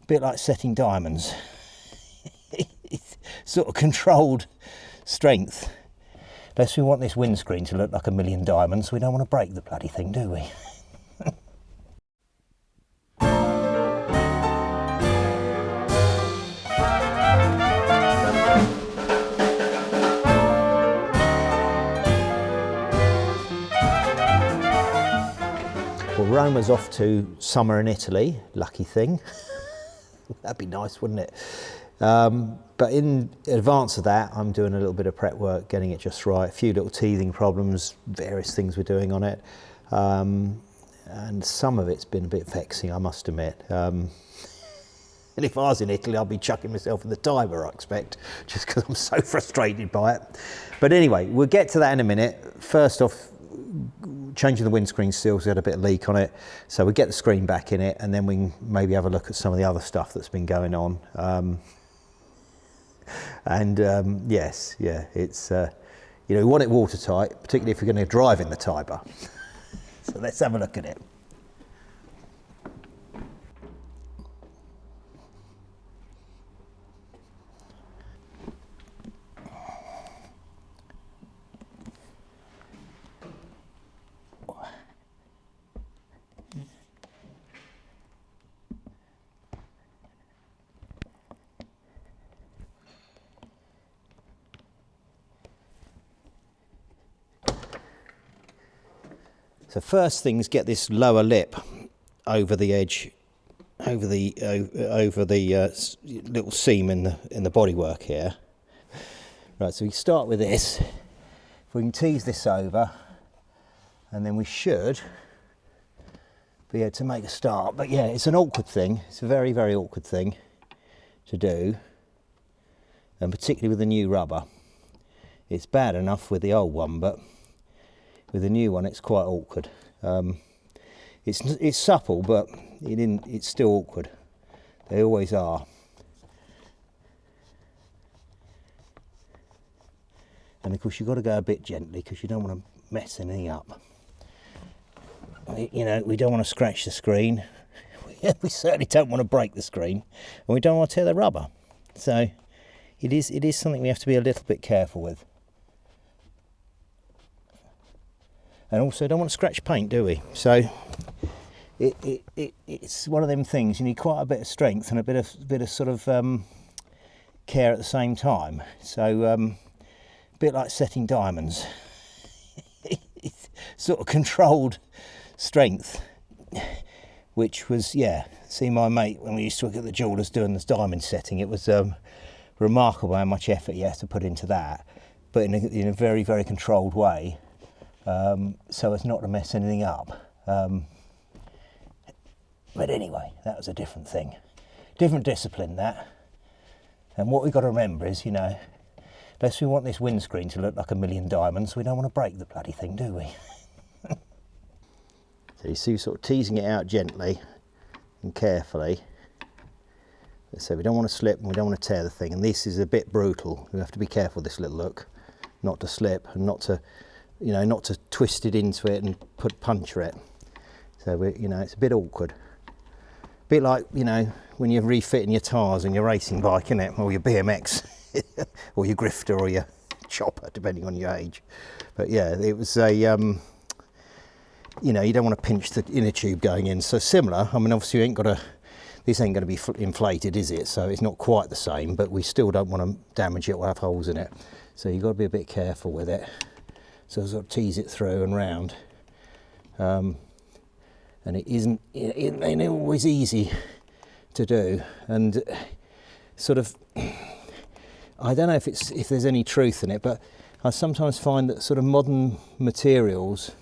bit like setting diamonds. It's sort of controlled strength. Unless we want this windscreen to look like a million diamonds, we don't want to break the bloody thing, do we? Well, Roma's off to summer in Italy, lucky thing. That'd be nice, wouldn't it? But in advance of that, I'm doing a little bit of prep work, getting it just right, a few little teething problems, various things we're doing on it. And some of it's been a bit vexing, I must admit. And if I was in Italy, I'd be chucking myself in the Tiber, I expect, just because I'm so frustrated by it. But anyway, we'll get to that in a minute. First off, changing the windscreen seals, we had a bit of leak on it, so we get the screen back in it, and then we can maybe have a look at some of the other stuff that's been going on. Yes, yeah, it's you know, we want it watertight, particularly if you're going to drive in the Tiber. So let's have a look at it. So first things, get this lower lip over the edge, over the little seam in the bodywork here. Right, so we start with this. If we can tease this over, and then we should be able to make a start. But yeah, it's an awkward thing. It's a very, very awkward thing to do, and particularly with the new rubber. It's bad enough with the old one, but with the new one, it's quite awkward. It's supple, but it's still awkward. They always are. And of course, you've got to go a bit gently because you don't want to mess anything up. You know, we don't want to scratch the screen. We certainly don't want to break the screen, and we don't want to tear the rubber. So it is something we have to be a little bit careful with. And also don't want to scratch paint, do we? So it's one of them things. You need quite a bit of strength and a bit of sort of care at the same time. So a bit like setting diamonds. It's sort of controlled strength, which was, yeah. See my mate when we used to work at the jewellers doing this diamond setting. It was remarkable how much effort you have to put into that, but in a very, very controlled way. So as not to mess anything up. But anyway, that was a different thing. Different discipline, that. And what we've got to remember is, you know, unless we want this windscreen to look like a million diamonds, we don't want to break the bloody thing, do we? So you see, sort of teasing it out gently and carefully. So we don't want to slip and we don't want to tear the thing. And this is a bit brutal. We have to be careful with this little look, not to slip and not to, you know, not to twist it into it and puncture it. So you know, it's a bit awkward. A bit like, you know, when you're refitting your tyres on your racing bike, innit? Or your BMX, or your grifter, or your chopper, depending on your age. But yeah, it was a, you know, you don't want to pinch the inner tube going in. So similar, I mean, obviously you ain't got to, this ain't going to be inflated, is it? So it's not quite the same, but we still don't want to damage it or have holes in it. So you've got to be a bit careful with it. So sort of tease it through and round, and it ain't always easy to do. And sort of, I don't know if there's any truth in it, but I sometimes find that sort of modern materials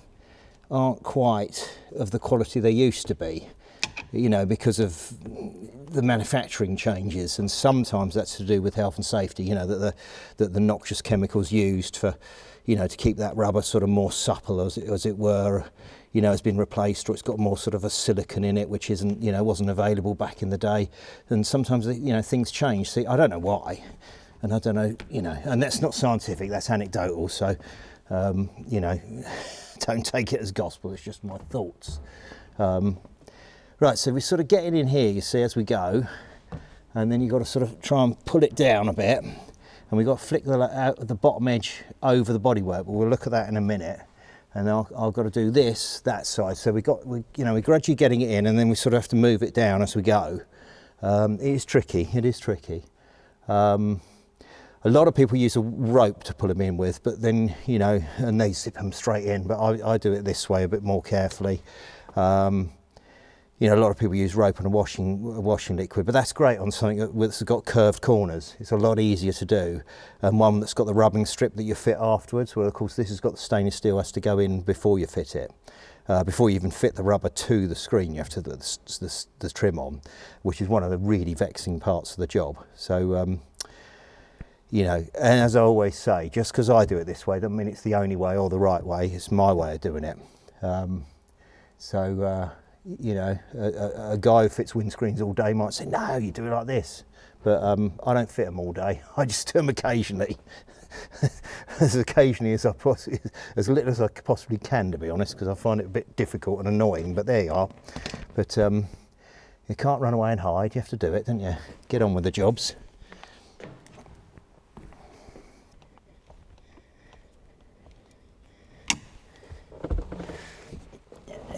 aren't quite of the quality they used to be, you know, because of the manufacturing changes, and sometimes that's to do with health and safety, you know, that the noxious chemicals used for, you know, to keep that rubber sort of more supple, as it were, you know, has been replaced, or it's got more sort of a silicon in it, which isn't, you know, wasn't available back in the day. And sometimes, you know, things change. See, I don't know why, and I don't know, you know, and that's not scientific, that's anecdotal. So, you know, don't take it as gospel, it's just my thoughts. Right, so we're sort of getting in here, you see, as we go, and then you've got to sort of try and pull it down a bit, and we've got to flick the bottom edge over the bodywork, but we'll look at that in a minute. And I've got to do that side. So we're gradually getting it in, and then we sort of have to move it down as we go. It is tricky. A lot of people use a rope to pull them in with, but then, and they zip them straight in, but I do it this way a bit more carefully. A lot of people use rope and a washing liquid, but that's great on something that's got curved corners. It's a lot easier to do. And one that's got the rubbing strip that you fit afterwards, well, of course, this has got the stainless steel, has to go in before you fit it. Before you even fit the rubber to the screen, you have to put the trim on, which is one of the really vexing parts of the job. So, and as I always say, just because I do it this way doesn't mean it's the only way or the right way. It's my way of doing it. A guy who fits windscreens all day might say, no, you do it like this. But I don't fit them all day. I just do them occasionally. As occasionally as as little as I possibly can, to be honest, because I find it a bit difficult and annoying, but there you are. But you can't run away and hide. You have to do it, don't you? Get on with the jobs.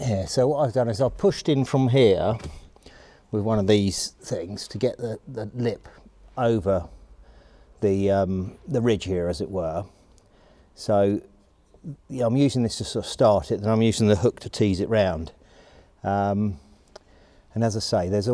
Yeah, so what I've done is I've pushed in from here with one of these things to get the lip over the ridge here, as it were. So I'm using this to sort of start it, and I'm using the hook to tease it round. And as I say, there's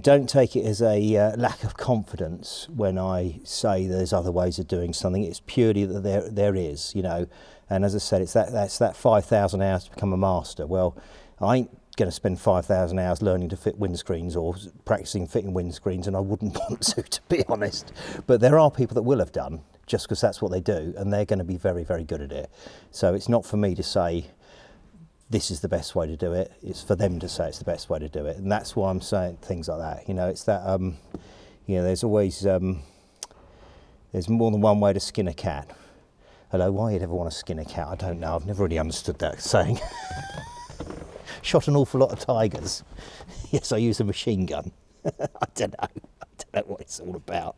don't take it as a lack of confidence when I say there's other ways of doing something. It's purely that there is, And as I said, that's that 5,000 hours to become a master. Well, I ain't going to spend 5,000 hours learning to fit windscreens or practicing fitting windscreens, and I wouldn't want to be honest. But there are people that will have done, just because that's what they do, and they're going to be very, very good at it. So it's not for me to say this is the best way to do it. It's for them to say it's the best way to do it, and that's why I'm saying things like that. It's that there's always there's more than one way to skin a cat. Although why you'd ever want to skin a cat, I don't know. I've never really understood that saying. Shot an awful lot of tigers. Yes, I use a machine gun. I don't know what it's all about.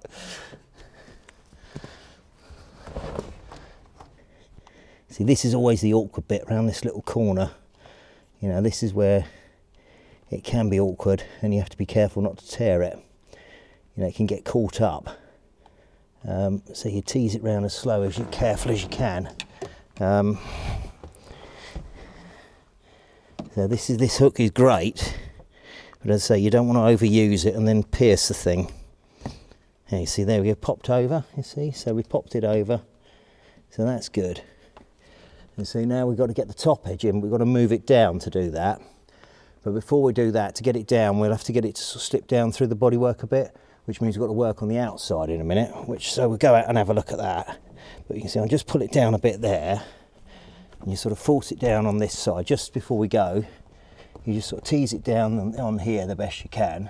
See, this is always the awkward bit around this little corner. This is where it can be awkward, and you have to be careful not to tear it. It can get caught up. So you tease it round as careful as you can. So this hook is great, but as I say, you don't want to overuse it and then pierce the thing. And you see, there we go, popped over. You see, so we popped it over. So that's good. And see, now we've got to get the top edge in. We've got to move it down to do that. But before we do that, to get it down, we'll have to get it to sort of slip down through the bodywork a bit, which means we've got to work on the outside in a minute. So we'll go out and have a look at that. But you can see I'll just pull it down a bit there, and you sort of force it down on this side. Just before we go, you just sort of tease it down on here the best you can.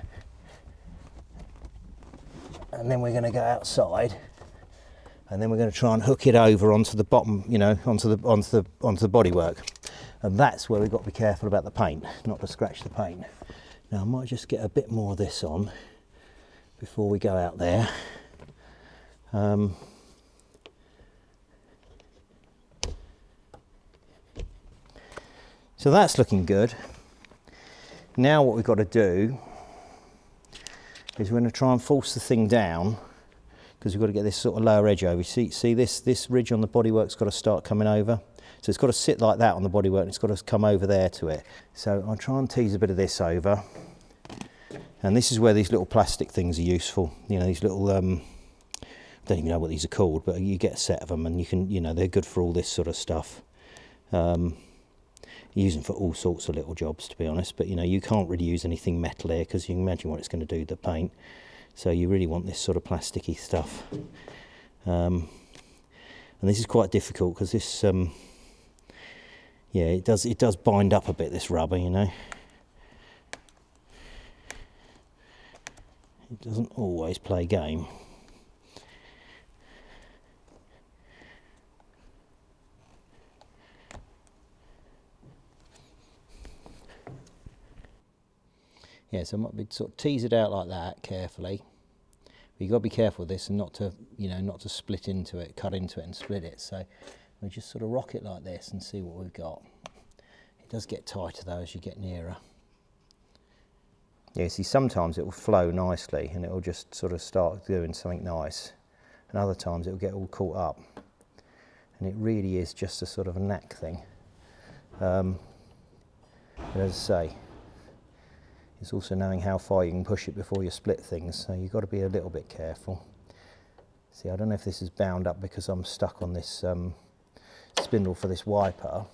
And then we're going to go outside, and then we're going to try and hook it over onto the bottom, onto the bodywork. And that's where we've got to be careful about the paint, not to scratch the paint. Now I might just get a bit more of this on before we go out there. So that's looking good. Now what we've got to do is we're going to try and force the thing down, because we've got to get this sort of lower edge over. See this ridge on the bodywork's got to start coming over. So it's got to sit like that on the bodywork, and it's got to come over there to it. So I'll try and tease a bit of this over. And this is where these little plastic things are useful. These little, I don't even know what these are called, but you get a set of them, and you can, they're good for all this sort of stuff. Use them for all sorts of little jobs, to be honest. But you can't really use anything metal here, because you can imagine what it's going to do to the paint. So you really want this sort of plasticky stuff. And this is quite difficult, because this, it does bind up a bit, this rubber, It doesn't always play game. Yeah, so I might be sort of tease it out like that carefully. But you've got to be careful with this and not to, you know, not to split into it, cut into it and split it. So we just sort of rock it like this and see what we've got. It does get tighter though as you get nearer. Yeah, see, sometimes it will flow nicely and it will just sort of start doing something nice. And other times it will get all caught up. And it really is just a sort of a knack thing. But as I say, it's also knowing how far you can push it before you split things, so you've got to be a little bit careful. See, I don't know if this is bound up because I'm stuck on this spindle for this wiper,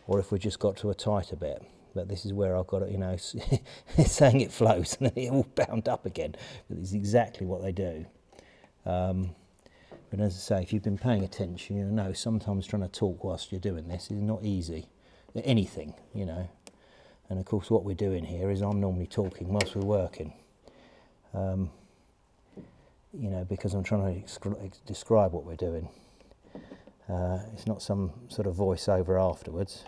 or if we just got to a tighter bit. But this is where I've got it, you know, it's saying it flows and then it all bound up again. But it's exactly what they do. But as I say, if you've been paying attention, you know sometimes trying to talk whilst you're doing this is not easy. Anything, you know. And of course what we're doing here is I'm normally talking whilst we're working. You know, because I'm trying to describe what we're doing. It's not some sort of voiceover afterwards.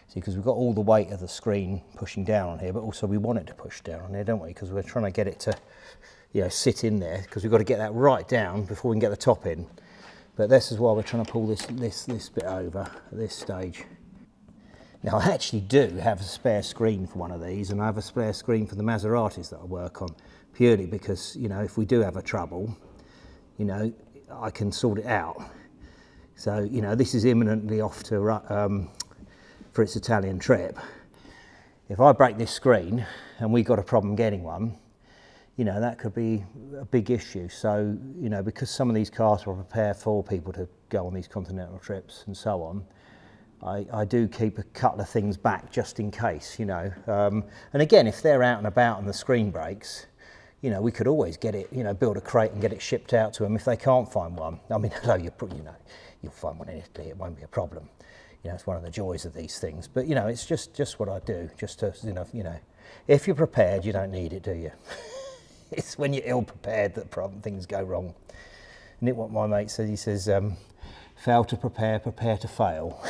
See, because we've got all the weight of the screen pushing down on here, but also we want it to push down on here, don't we? Because we're trying to get it to, you know, sit in there, because we've got to get that right down before we can get the top in. But this is why we're trying to pull this bit over at this stage. Now I actually do have a spare screen for one of these, and I have a spare screen for the Maseratis that I work on, purely because, you know, if we do have a trouble, you know, I can sort it out. So, you know, this is imminently off to for its Italian trip. If I break this screen and we got a problem getting one, you know, that could be a big issue. So, you know, because some of these cars were prepared for people to go on these continental trips and so on, I do keep a couple of things back just in case, you know. And again, if they're out and about and the screen breaks, you know, we could always get it, you know, build a crate and get it shipped out to them if they can't find one. I mean, although you know, you'll find one in Italy, it won't be a problem. You know, it's one of the joys of these things. But, you know, it's just what I do, just to, you know, if you're prepared, you don't need it, do you? It's when you're ill prepared that things go wrong. Isn't it what my mate says? He says, fail to prepare, prepare to fail.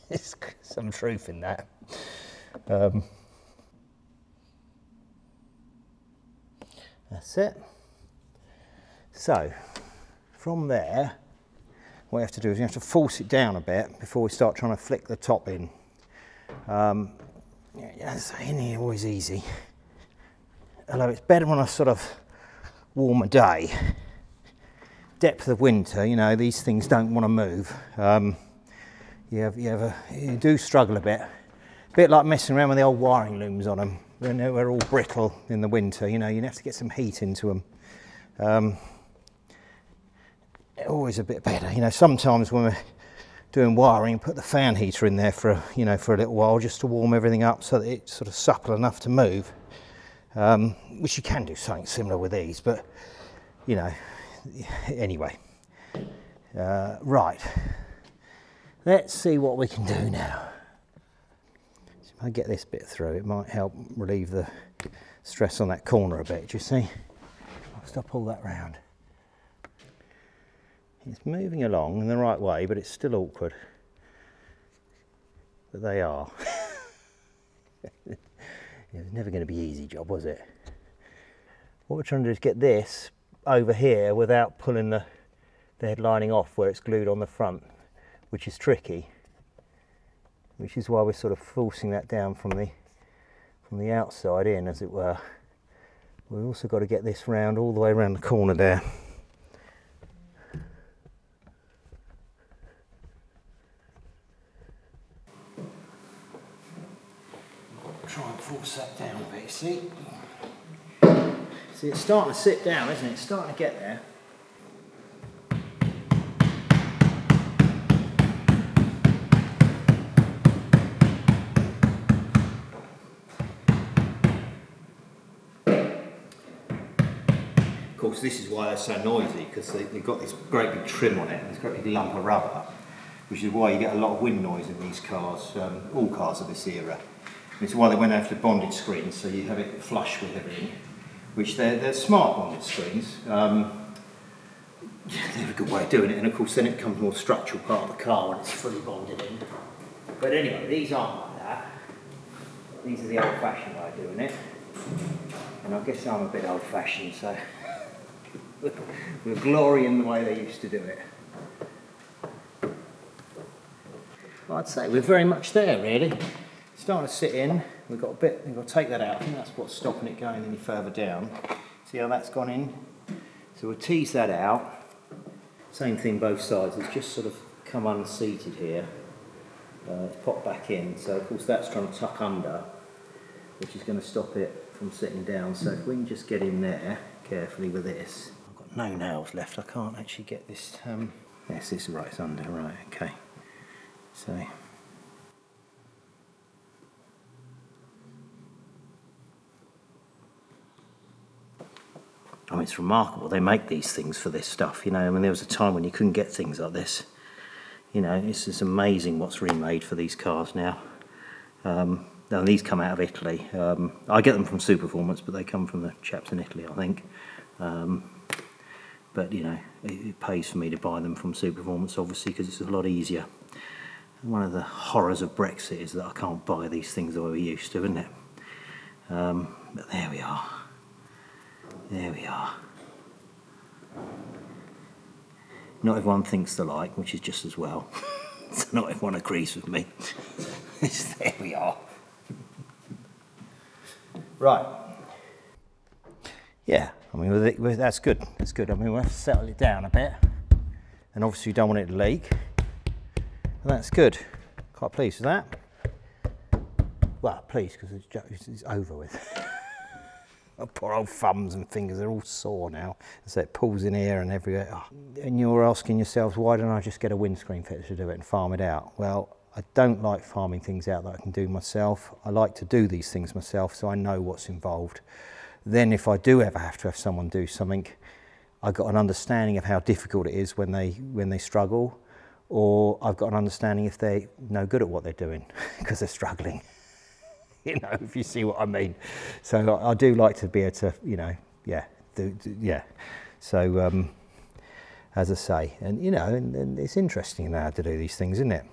There's some truth in that. That's it. So, from there, what you have to do is you have to force it down a bit before we start trying to flick the top in. In here always easy. Although it's better on a sort of warmer day. Depth of winter, you know, these things don't want to move. You do struggle a bit like messing around with the old wiring looms on them. They're all brittle in the winter, you know, you have to get some heat into them. Always a bit better, you know. Sometimes when we're doing wiring, put the fan heater in there for a little while just to warm everything up so that it's sort of supple enough to move. Which you can do something similar with these, but you know, anyway. Right, let's see what we can do now. So if I get this bit through, it might help relieve the stress on that corner a bit. Do you see? I'll pull that round. It's moving along in the right way, but it's still awkward. But they are. It was never going to be an easy job, was it? What we're trying to do is get this over here without pulling the head lining off where it's glued on the front, which is tricky. Which is why we're sort of forcing that down from the outside in, as it were. We've also got to get this round all the way around the corner there. Try and force that down a bit, see? See, it's starting to sit down, isn't it? It's starting to get there. Of course, this is why they're so noisy, because they've got this great big trim on it, and this great big lump of rubber, which is why you get a lot of wind noise in these cars, all cars of this era. It's why they went after bonded screens, so you have it flush with everything, which they're smart bonded screens. They're a good way of doing it, and of course then it becomes a more structural part of the car when it's fully bonded in. But anyway, these aren't like that. these are the old-fashioned way of doing it. And I guess I'm a bit old-fashioned, so we'll glory in the way they used to do it. Well, I'd say we're very much there, really. Starting to sit in. We've got to take that out. I think that's what's stopping it going any further down. See how that's gone in? So we'll tease that out. Same thing both sides. It's just sort of come unseated here. It's popped back in. So of course that's trying to tuck under, which is going to stop it from sitting down. So if we can just get in there carefully with this. I've got no nails left. I can't actually get this. Yes, this is right. It's under. Right. Okay. So. I mean, it's remarkable. They make these things for this stuff, you know. I mean, there was a time when you couldn't get things like this. You know, it's just amazing what's remade for these cars now. Now, these come out of Italy. I get them from Superformance, but they come from the chaps in Italy, I think. But, you know, it pays for me to buy them from Superformance, obviously, because it's a lot easier. One of the horrors of Brexit is that I can't buy these things the way we used to, isn't it? But there we are. There we are. Not everyone thinks alike, which is just as well. So not everyone agrees with me. There we are. Right. Yeah, I mean, that's good. That's good. I mean, we'll have to settle it down a bit. And obviously you don't want it to leak. And that's good. Quite pleased with that. Well, pleased because it's over with. My poor old thumbs and fingers are all sore now. So it pulls in here and everywhere. Oh. And you're asking yourselves, why don't I just get a windscreen fitter to do it and farm it out? Well, I don't like farming things out that I can do myself. I like to do these things myself so I know what's involved. Then if I do ever have to have someone do something, I've got an understanding of how difficult it is when they struggle, or I've got an understanding if they're no good at what they're doing because they're struggling. You know, if you see what I mean. So I do like to be able to, you know, yeah. So as I say, and you know, and it's interesting now to do these things, isn't it?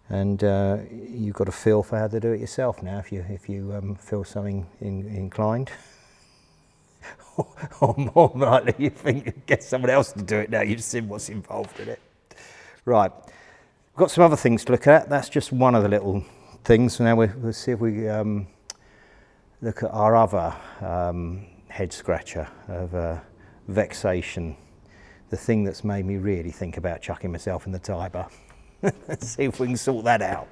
And you've got a feel for how to do it yourself now. If you feel something inclined, or more likely you think get someone else to do it now. You've seen what's involved in it. Right, we've got some other things to look at. That's just one of the little things. So now we'll see if we look at our other head scratcher of vexation, the thing that's made me really think about chucking myself in the Tiber. Let's see if we can sort that out.